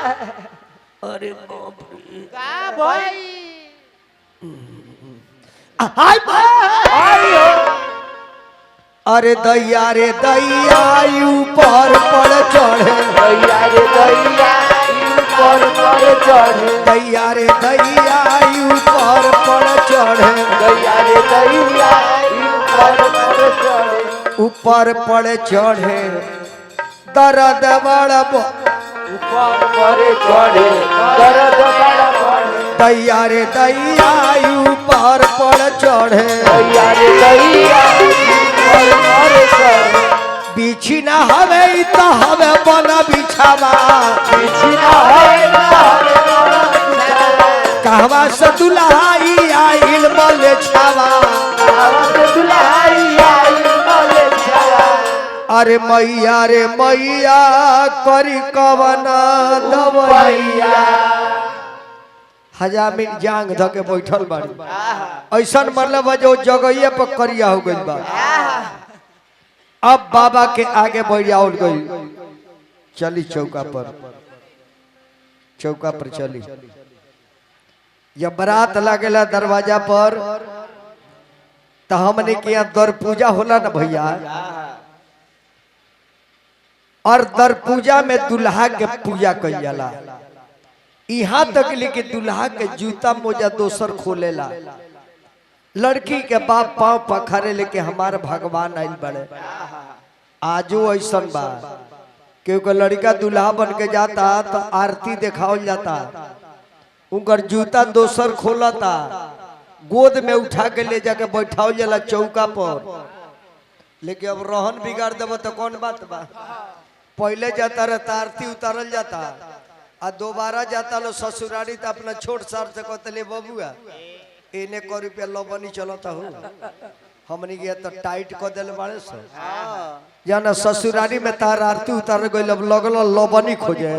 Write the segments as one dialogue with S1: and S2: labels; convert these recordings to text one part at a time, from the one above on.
S1: अरे बाप रे
S2: का भाई
S1: हाय अरे दैया रे दैया ऊपर पर चढ़े
S2: दैया रे दैया ऊपर पर चढ़े
S1: दैया रे दैया ऊपर पर चढ़े
S2: दैया रे दैया ऊपर पर चढ़े
S1: ऊपर पर चढ़े दर्द बड़
S2: ऊपर पर चढ़े दर्द बड़ा बढ़े
S1: दैया रे दैया ऊपर पर चढ़े
S2: दैया रे दैया ऊपर पर चढ़े
S1: बिछी ना हवे तो हवे बना बिछावा
S2: बिछना है ना
S1: कहवा से दुल्हाई आइल बोले छावा
S2: दुल्हाई आई बोले छावा
S1: अरे मैया रे मैया करी कवन दवैया हजामिन जांग धके बैठल बाड़ी ऐसन मतलब जो जगहिया पर करिया हो गइल बा अब बाबा के आगे बढ़िया उठ गई चली चौका पर चली जब बारात लागेला दरवाजा पर तो हमने के यहाँ दर पूजा होला ना भैया और दर पूजा में दुल्हा के पूजा कइल जाला यहाँ तक लेके दुल्हा के जूता मोजा दोसर खोलेला लड़की के बाप पाँव पखारे लेके हमारे भगवान आइल बड़े आजो ऐसा बा क्योंकि लड़का दुल्हा बन के जाता तो आरती दिखावल जाता उनकर जूता दोसर खोलता गोद में उठा के ले जाके बैठावल जाला चौका पर लेकिन अब रहन बिगाड़ देव तो कौन बात बा पहले जाता रहता आरती उतारल जाता आ दोबारा जाता लो ससुरारी तो अपना छोट सार से कहते ले बबुआ इन्हें को रुपया लबनी चलता हूँ हमने गया तो टाइट कर दिल बाड़े से जाना ससुरारी में तार आरती उतार गई लगल लबनी खोजे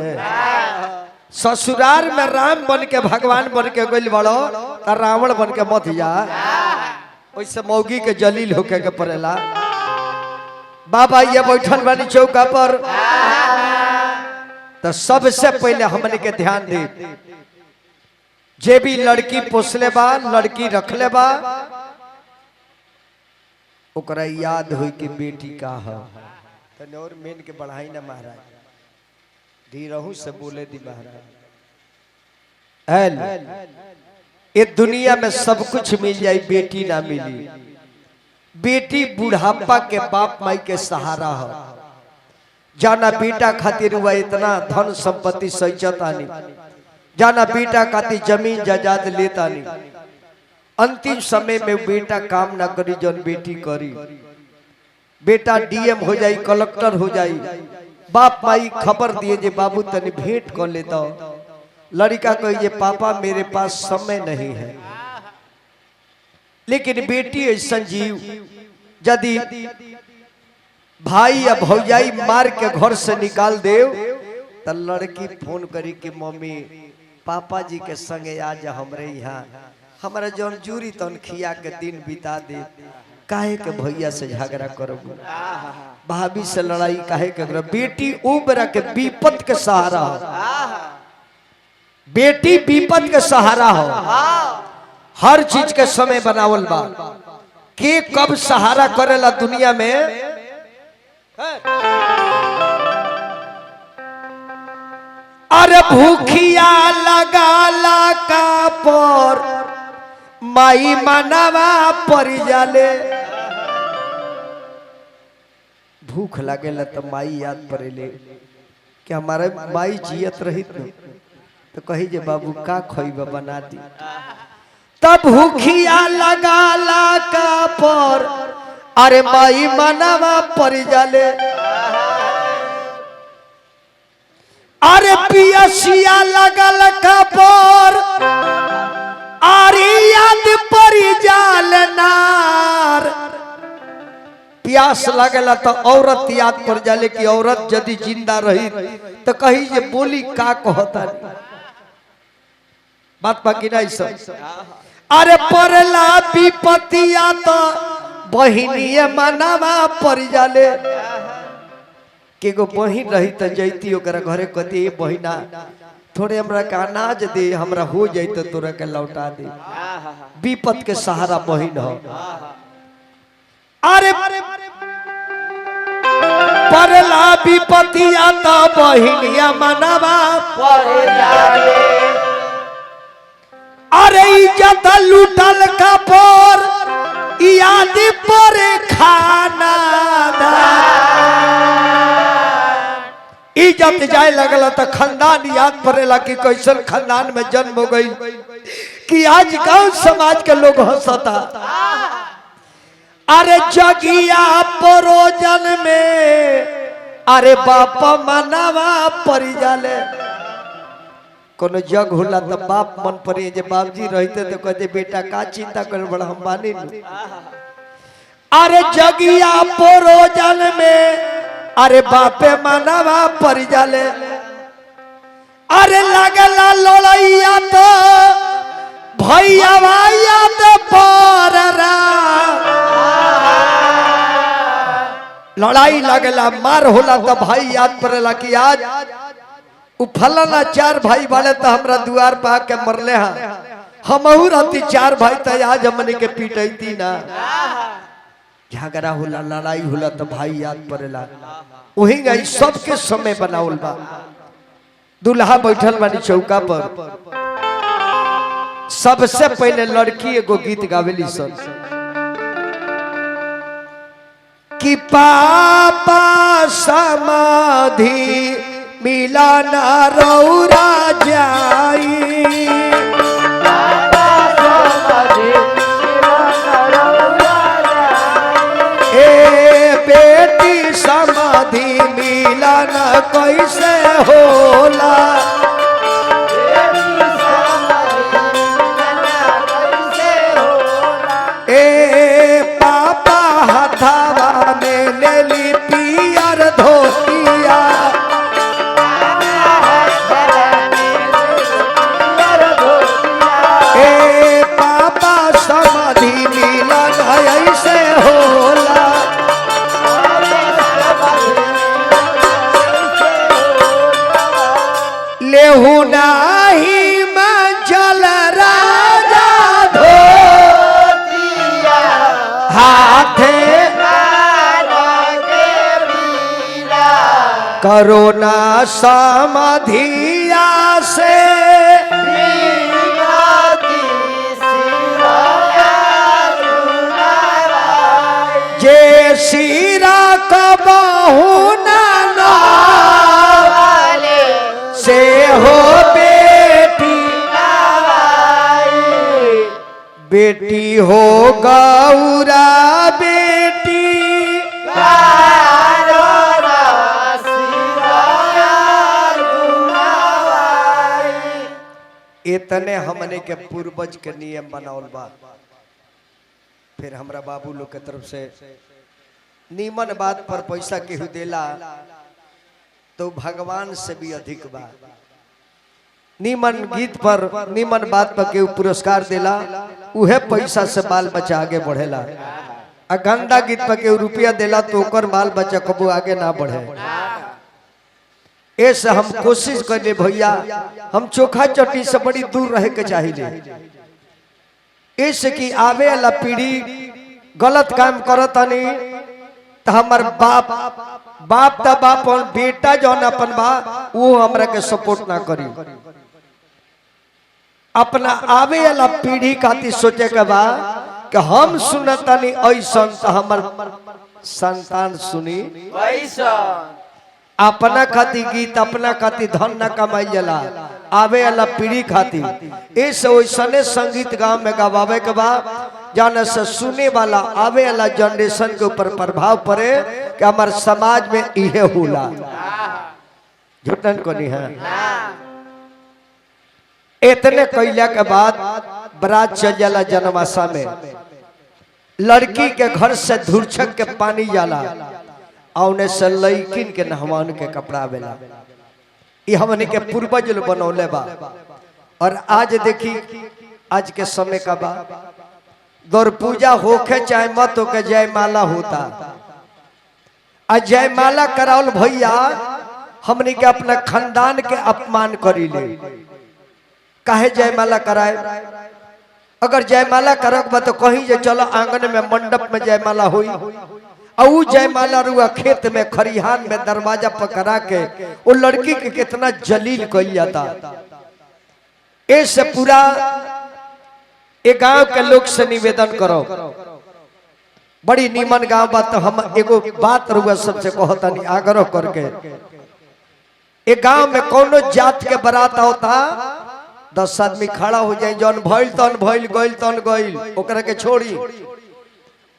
S1: ससुराल में राम बन के भगवान बन के गई बड़ो तार रावण बन के मत जा वैसे मौगी के जलील होके के पड़ेला बाबा ये बैठल बानी चौका पर तो सबसे पहले हमने के ध्यान दे जे भी लड़की पोसले बा लड़की रखले बा ओकरा याद हो कि बेटी का है तने और मेन के बढ़ाई ना महाराज धीरहू से बोले दी महाराज ये दुनिया में सब कुछ मिल जाए बेटी ना मिली बेटी बुढ़ापा के बाप माई के सहारा है जाना बेटा खातिर हुआ इतना धन संपत्ति सचता नहीं जाना बेटा खातिर जमीन जायदाद लेता नहीं अंतिम समय में बेटा काम ना करी जन बेटी करी बेटा डीएम हो जाई कलेक्टर हो जाई बाप माई खबर दिए जे बाबू तनी भेंट कर लेता लड़का कहिए पापा मेरे पास समय नहीं है लेकिन बेटी ऐसा जीव यदि भाई या भौजाई मार के घर से निकाल दे तो लड़की फोन करी कि मम्मी पापा जी के संगे आज हमरे यहाँ हमारा जौन जूरी तन खिया के दिन बिता दे काहे के भैया से झगड़ा करोगे भाभी से लड़ाई काहे के करो बेटी उबरा के विपत के सहारा हो बेटी विपत के सहारा हो हर चीज के समय बनावल बा के कब सहारा करेला दुनिया में अरे भूखिया लगाला का पर माई मनवा पर जाले भूख लागेला तो माई याद पड़ेले कि हमारे माई जियत रही तो कही जे बाबू का खोइबा बना दी तब भूखिया लगाला का पर अरे माई मनवा पर जाले अरे पियसिया लगल का पर अरे याद परी जाल नार प्यास लगेला तो औरत याद पर जाले कि औरत यदि जिंदा रही तो कही जे बोली का कहता बात बाकी नहीं सब अरे परला विपतिया तो बहिनिया मनवा पर जाले के गो बहिन रही तो जैती ओकरा घरे कहती ये बहिना थोड़े हमरा के अनाज दे हमरा हो जाई तो तोरा के लौटा दे। विपत के सहारा बहिन हो। अरे परला विपतिया तो बहिनिया मनवा
S2: परे जाले
S1: अरे इज्जत लूटल का पर याद परे खाना इज्जत जाए लगल तो खानदान याद पड़ेला कि कैसन खानदान में जन्म हो गई कि आज गांव समाज के लोग हंसता। अरे जगिया परोजन में अरे बापा मनवा परी जाले कोनो जग होला तो बाप मन पड़े जे बाबजी रहते तो कहते बेटा का चिंता कर बड़ा हम बानी। अरे जगिया परोजन में अरे बापे मनवा परी जाले अरे लगला लड़ैया तो भैया याद पड़रा लड़ाई लगला मार होला तो भाई याद पड़ेला कि आज फलाना 4 भाई वाले तो हमरा दुआर पे आके मरले हैं हमहू रहती 4 भाई तो आज हमने के पीटती ना। झगड़ा होला लड़ाई होला तो भाई याद पड़ेला वही गई सबके समय बनावल बा। दूल्हा बैठल बानी चौका पर सबसे पहले लड़की एगो गीत गावेली सन कि पापा समाधि मिला ना रौरा जाई बेटी समाधि मिलन कैसे होला ए पापा हथावा में लेली पियर धोतिया ए पापा समाधि मिलन ऐसे होला लेहू नाही मंजल राजा धोतिया हाथे करोना समाधिया से जे सिरा कबहू ना से हो बेटी हो गौरा बेटी इतने हमने के पूर्वज के नियम बनावल बा। फिर हमरा बाबू लोग के तरफ से नीमन बात पर पैसा केहू देला तो भगवान से भी अधिक बा। नीमन गीत पर नीमन बात पर केहू पुरस्कार देला उहे पैसा से बाल बच्चा आगे बढ़ेला। आ गंदा गीत पर केहू रुपया देला तो ओकर बाल बच्चा कबू आगे ना बढ़े। ऐसे हम कोशिश करे भैया हम चोखा चट्टी से बड़ी दूर रहे के चाहिए। ऐसे कि आवे वाला पीढ़ी गलत काम करत नहीं तो हमार बाप ता बाप और बेटा जौन अपन बा वो हमरा के सपोर्ट ना करी। अपना आवे वाला पीढ़ी खातिर सोचे के बा कि हम सुनतानी ऐसा तो हमार संतान सुनी
S2: पैसा
S1: अपना खाती गीत अपना खाती धन न कमाई जला आवे वाला पीढ़ी खाती इस वैसने संगीत गांव में गवावे के बा जाने से सुने वाला आवे वाला जनरेशन के ऊपर प्रभाव पड़े कि हमारे समाज में इहे होला। झूठन को नहीं है। इतने कैला के बाद बरात चल जाला जनमासा में लड़की के घर से धुरछक के पानी जाला औने से लड़किन के नहवान के कपड़ा बेला ये हमने के पूर्वज बनौले बा। और आज देखी आज के समय का बा दौर पूजा होके चाहे मत होके जयमाला होता आ जयमाला करावल भैया हमने के अपना खानदान के अपमान करी ले। काहे जयमाला कराए? अगर जयमाला करक बा तो कहीं जे चलो आंगन में मंडप में जयमाला हुई और जयमाला रुआ खेत में खरिहान में दरवाजा पर करा के वो लड़की के कितना जलील कही जाता। ऐसे पूरा एक गांव के लोग से निवेदन करो, बड़ी नीमन गांव बात तो हम एगो बात रुआ सबसे कहता नहीं आग्रह करके। एक गांव में कोनो जात के बारात होता 10 आदमी खड़ा हो जाए, जौन भइल तन भइल, गइल तन गइल, ओकरा के छोड़ी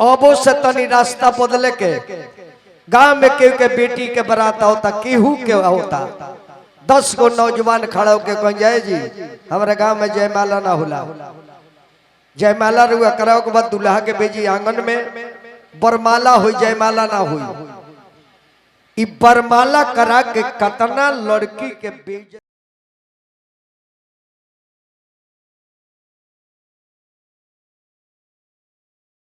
S1: अबो से तनी रास्ता बदले के। गांव में केहू के बेटी के बारात होता, केहू के होता, 10 गो नौजवान खड़ा होके कह जाए जी हमारे गांव में जयमाला ना होला। जयमाला रुआ कराओ के बाद दूल्हा के भेजी आंगन में, बरमाला हुई, जयमाला ना हुई। बरमाला करा के कतना लड़की के बेइज्जती